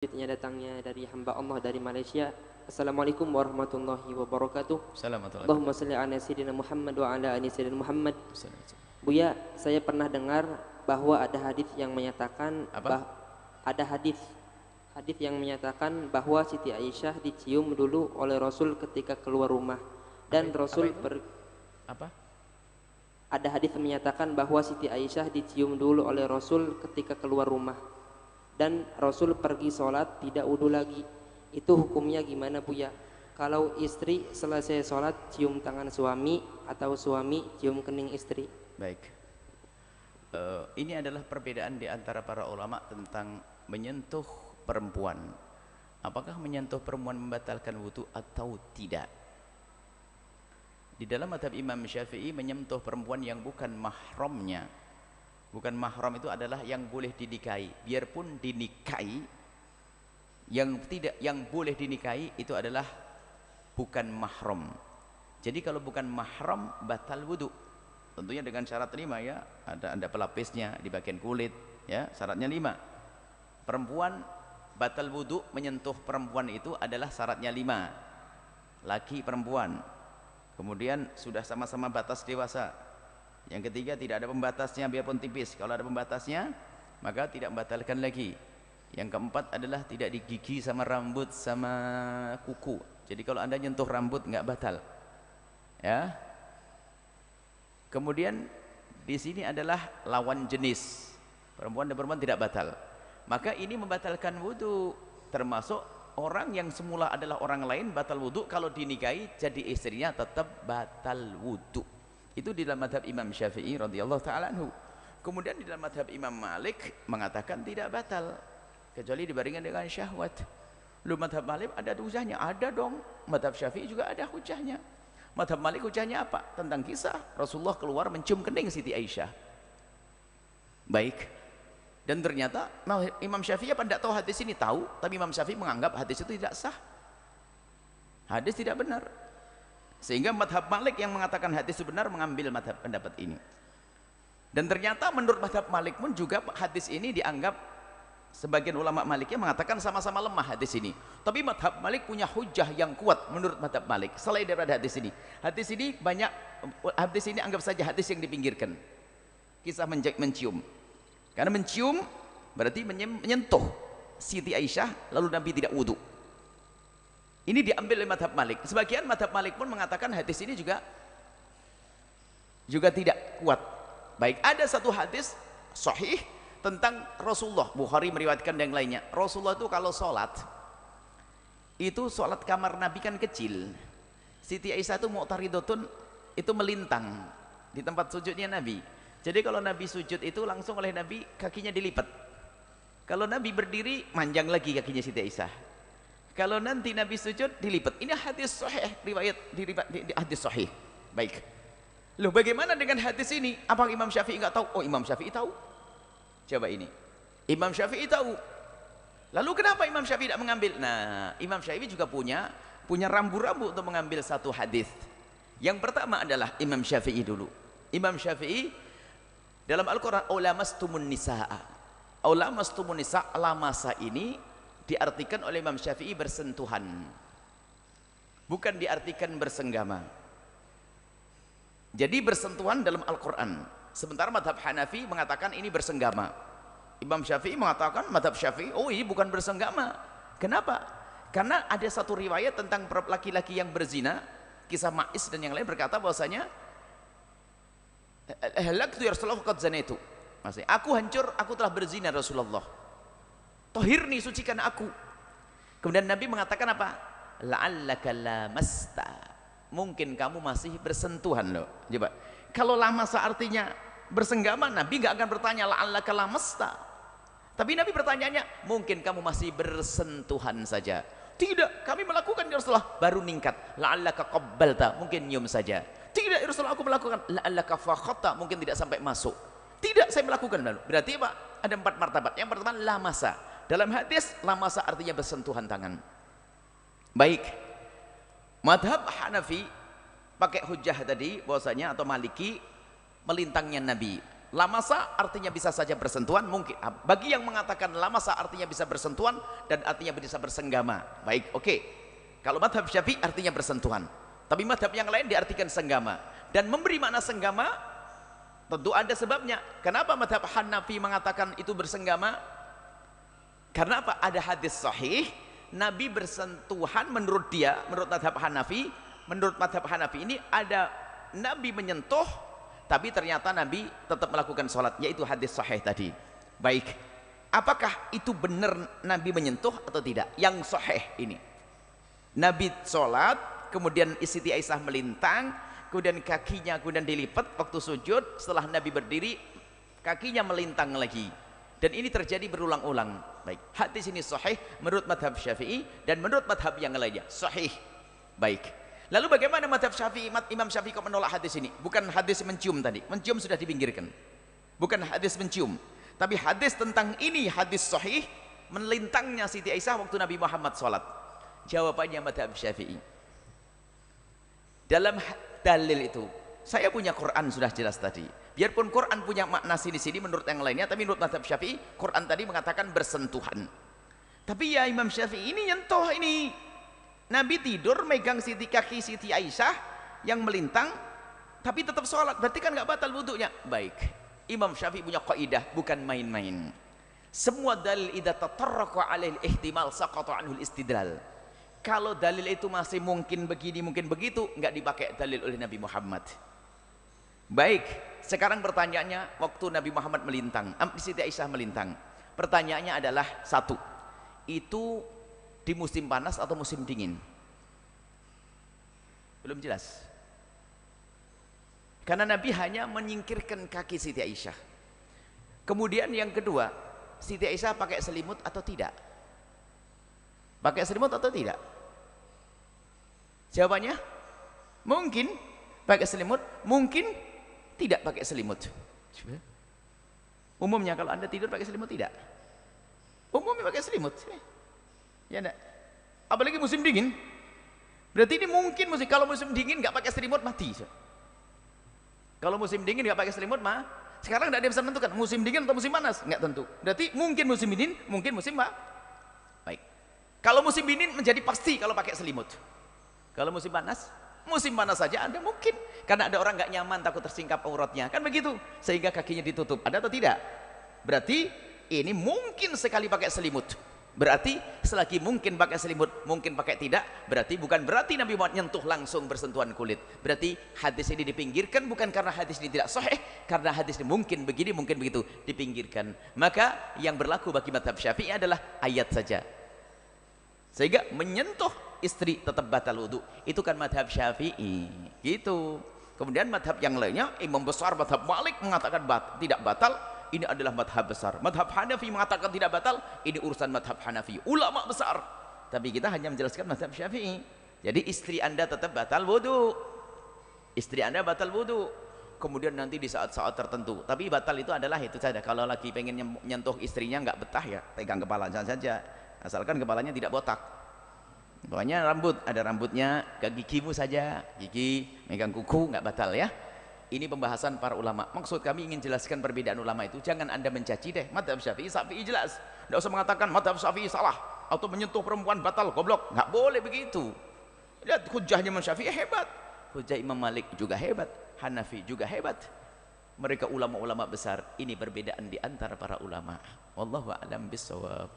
Selanjutnya datangnya dari hamba Allah dari Malaysia. Assalamualaikum warahmatullahi wabarakatuh. Allahumma salli ala sayyidina Muhammad wa ala ali sayyidina Muhammad. Buya, saya pernah dengar bahwa ada hadis yang menyatakan hadis yang menyatakan bahwa Siti Aisyah dicium dulu oleh Rasul ketika keluar rumah dan ada hadis yang menyatakan bahwa Siti Aisyah dicium dulu oleh Rasul ketika keluar rumah dan Rasul pergi sholat tidak wudhu lagi. Itu hukumnya gimana Buya? Kalau istri selesai sholat cium tangan suami atau suami cium kening istri? Baik, ini adalah perbedaan di antara para ulama tentang menyentuh perempuan. Apakah menyentuh perempuan membatalkan wudhu atau tidak? Di dalam mazhab Imam Syafi'i, menyentuh perempuan yang bukan mahramnya, bukan mahram itu adalah yang boleh dinikahi. Biarpun dinikahi, yang boleh dinikahi itu adalah bukan mahram. Jadi kalau bukan mahram batal wudu. Tentunya dengan syarat 5 ya. Ada pelapisnya di bagian kulit ya, syaratnya 5. Perempuan batal wudu, menyentuh perempuan itu adalah syaratnya 5. Laki perempuan. Kemudian sudah sama-sama batas dewasa. Yang ketiga, tidak ada pembatasnya biarpun tipis. Kalau ada pembatasnya maka tidak membatalkan lagi. Yang keempat adalah tidak digigi sama rambut sama kuku. Jadi kalau Anda nyentuh rambut nggak batal. Ya. Kemudian di sini adalah lawan jenis. Perempuan dan perempuan tidak batal. Maka ini membatalkan wudu, termasuk orang yang semula adalah orang lain batal wudu, kalau dinikahi jadi istrinya tetap batal wudu. Itu di dalam mazhab Imam Syafi'i radhiyallahu ta'ala anhu. Kemudian di dalam mazhab Imam Malik mengatakan tidak batal kecuali dibandingkan dengan syahwat. Lu mazhab Malik ada hujahnya? Ada dong. Mazhab Syafi'i juga ada hujahnya. Mazhab Malik hujahnya apa? Tentang kisah Rasulullah keluar mencium kening Siti Aisyah. Baik. Dan ternyata Imam Syafi'i apa tidak tahu hadis ini? Tahu, tapi Imam Syafi'i menganggap hadis itu tidak sah. Hadis tidak benar. Sehingga mazhab Malik yang mengatakan hadis itu benar mengambil mazhab pendapat ini. Dan ternyata menurut mazhab Malik pun juga hadis ini dianggap, sebagian ulama Maliknya mengatakan sama-sama lemah hadis ini. Tapi mazhab Malik punya hujah yang kuat menurut mazhab Malik selain daripada hadis ini. Hadis ini banyak, hadis ini anggap saja hadis yang dipinggirkan. Kisah mencium. Karena mencium berarti menyentuh Siti Aisyah lalu Nabi tidak wudu. Ini diambil oleh mazhab Malik. Sebagian mazhab Malik pun mengatakan hadis ini juga tidak kuat. Baik, ada satu hadis sahih tentang Rasulullah, Bukhari meriwayatkan dan yang lainnya. Rasulullah itu kalau sholat, itu sholat kamar Nabi kan kecil. Siti Aisyah itu mu'taridotun, itu melintang di tempat sujudnya Nabi. Jadi kalau Nabi sujud itu langsung oleh Nabi kakinya dilipat. Kalau Nabi berdiri manjang lagi kakinya Siti Aisyah. Kalau nanti Nabi sujud dilipat. Ini hadis sahih, riwayat di hadis sahih. Baik. Loh, bagaimana dengan hadis ini? Apa Imam Syafi'i enggak tahu? Oh, Imam Syafi'i tahu. Coba ini. Imam Syafi'i tahu. Lalu kenapa Imam Syafi'i tidak mengambil? Nah, Imam Syafi'i juga punya rambu-rambu untuk mengambil satu hadis. Yang pertama adalah Imam Syafi'i dulu. Imam Syafi'i dalam Al-Qur'an ulamastumun nisaa. Ulamastumun nisa, lamasa ini diartikan oleh Imam Syafi'i bersentuhan, bukan diartikan bersenggama. Jadi bersentuhan dalam Al-Quran. Sementara madhab Hanafi mengatakan ini bersenggama. Imam Syafi'i mengatakan, madhab Syafi'i, oh ini bukan bersenggama. Kenapa? Karena ada satu riwayat tentang laki-laki yang berzina, kisah Ma'is dan yang lain berkata bahwasanya halaktu ya Rasulullah qad zanaitu. Maksudnya, aku hancur, aku telah berzina Rasulullah. Tohirni, sucikan aku. Kemudian Nabi mengatakan apa? La'allaka lamasta. Mungkin kamu masih bersentuhan loh. Coba. Kalau lamasa artinya bersenggama, Nabi nggak akan bertanya la'allaka lamasta. Tapi Nabi bertanyanya, mungkin kamu masih bersentuhan saja. Tidak, kami melakukan ya Rasulullah, baru ningkat. La'allaka qabbalta, mungkin nyium saja. Tidak ya Rasulullah, aku melakukan. La'allaka fakhatta, mungkin tidak sampai masuk. Tidak, saya melakukan lalu. Berarti apa? Ada 4 martabat. Yang pertama lamasa. Dalam hadis lamasa artinya bersentuhan tangan. Baik. Madhab Hanafi pakai hujah tadi bahwasanya atau Maliki melintangnya Nabi. Lamasa artinya bisa saja bersentuhan, mungkin. Bagi yang mengatakan lamasa artinya bisa bersentuhan dan artinya bisa bersenggama. Baik, oke. Kalau madhab Syafi'i artinya bersentuhan. Tapi madhab yang lain diartikan senggama. Dan memberi makna senggama tentu ada sebabnya. Kenapa madhab Hanafi mengatakan itu bersenggama? Karena apa? Ada hadis sahih, Nabi bersentuhan menurut dia, menurut madhab Hanafi. Menurut madhab Hanafi ini ada Nabi menyentuh, tapi ternyata Nabi tetap melakukan sholat, yaitu hadis sahih tadi. Baik, apakah itu benar Nabi menyentuh atau tidak? Yang sahih ini, Nabi sholat, kemudian Siti Aisyah melintang, kemudian kakinya kemudian dilipat waktu sujud, setelah Nabi berdiri, kakinya melintang lagi. Dan ini terjadi berulang-ulang. Baik, hadis ini sahih menurut madhab Syafi'i dan menurut madhab yang lainnya sahih. Baik. Lalu bagaimana madhab Syafi'i, Imam Syafi'i kok menolak hadis ini? Bukan hadis mencium tadi, mencium sudah dipinggirkan. Bukan hadis mencium, tapi hadis tentang ini, hadis sahih, melintangnya Siti Aisyah waktu Nabi Muhammad sholat. Jawabannya madhab Syafi'i. Dalam dalil itu, saya punya Quran sudah jelas tadi. Biarpun Quran punya makna sini-sini menurut yang lainnya, tapi menurut madhab Syafi'i, Quran tadi mengatakan bersentuhan. Tapi ya Imam Syafi'i ini nyentuh ini. Nabi tidur megang kaki Siti Aisyah yang melintang, tapi tetap sholat, berarti kan nggak batal wudhunya. Baik, Imam Syafi'i punya kaidah, bukan main-main. Semua dalil idza tatarraqa alail ihtimal saqata anhul istidlal. Kalau dalil itu masih mungkin begini mungkin begitu, nggak dipakai dalil oleh Nabi Muhammad. Baik, sekarang pertanyaannya, waktu Nabi Muhammad melintang, Siti Aisyah melintang, pertanyaannya adalah satu, itu di musim panas atau musim dingin? Belum jelas. Karena Nabi hanya menyingkirkan kaki Siti Aisyah. Kemudian yang kedua, Siti Aisyah pakai selimut atau tidak? Pakai selimut atau tidak? Jawabannya mungkin pakai selimut, mungkin tidak pakai selimut. Umumnya kalau Anda tidur pakai selimut tidak? Umumnya pakai selimut. Ya enggak? Apalagi musim dingin. Berarti ini mungkin kalau musim dingin nggak pakai selimut mati. Kalau musim dingin nggak pakai selimut mah, sekarang nggak ada yang bisa menentukan musim dingin atau musim panas, nggak tentu. Berarti mungkin musim dingin, mungkin musim apa? Baik. Kalau musim dingin menjadi pasti kalau pakai selimut. Kalau musim panas saja ada mungkin, karena ada orang nggak nyaman takut tersingkap auratnya, kan begitu, sehingga kakinya ditutup. Ada atau tidak? Berarti ini mungkin sekali pakai selimut. Berarti selagi mungkin pakai selimut, mungkin pakai tidak, berarti bukan berarti Nabi Muhammad nyentuh langsung bersentuhan kulit. Berarti hadis ini dipinggirkan bukan karena hadis ini tidak sahih, karena hadis ini mungkin begini, mungkin begitu, dipinggirkan. Maka yang berlaku bagi madhab Syafi'i adalah ayat saja. Sehingga menyentuh istri tetap batal wudu. Itu kan madhab Syafi'i. Gitu. Kemudian madhab yang lainnya, imam besar madhab Malik mengatakan tidak batal. Ini adalah madhab besar. Madhab Hanafi mengatakan tidak batal. Ini urusan madhab Hanafi, ulama besar. Tapi kita hanya menjelaskan madhab Syafi'i. Jadi istri Anda tetap batal wudu. Istri Anda batal wudu. Kemudian nanti di saat-saat tertentu. Tapi batal itu adalah itu saja. Kalau lagi pengen nyentuh istrinya nggak betah ya, pegang kepalanya saja. Asalkan kepalanya tidak botak. Pokoknya rambut, ada rambutnya, ke gigimu saja. Gigi, megang kuku nggak batal ya. Ini pembahasan para ulama. Maksud kami ingin jelaskan perbedaan ulama itu. Jangan Anda mencaci deh. Madhab Syafi'i jelas. Tidak usah mengatakan madhab Syafi'i salah atau menyentuh perempuan batal, goblok. Nggak boleh begitu. Lihat hujahnya Imam Syafi'i hebat. Hujah Imam Malik juga hebat. Hanafi juga hebat. Mereka ulama-ulama besar. Ini perbedaan di antara para ulama. Wallahu a'lam bishawab.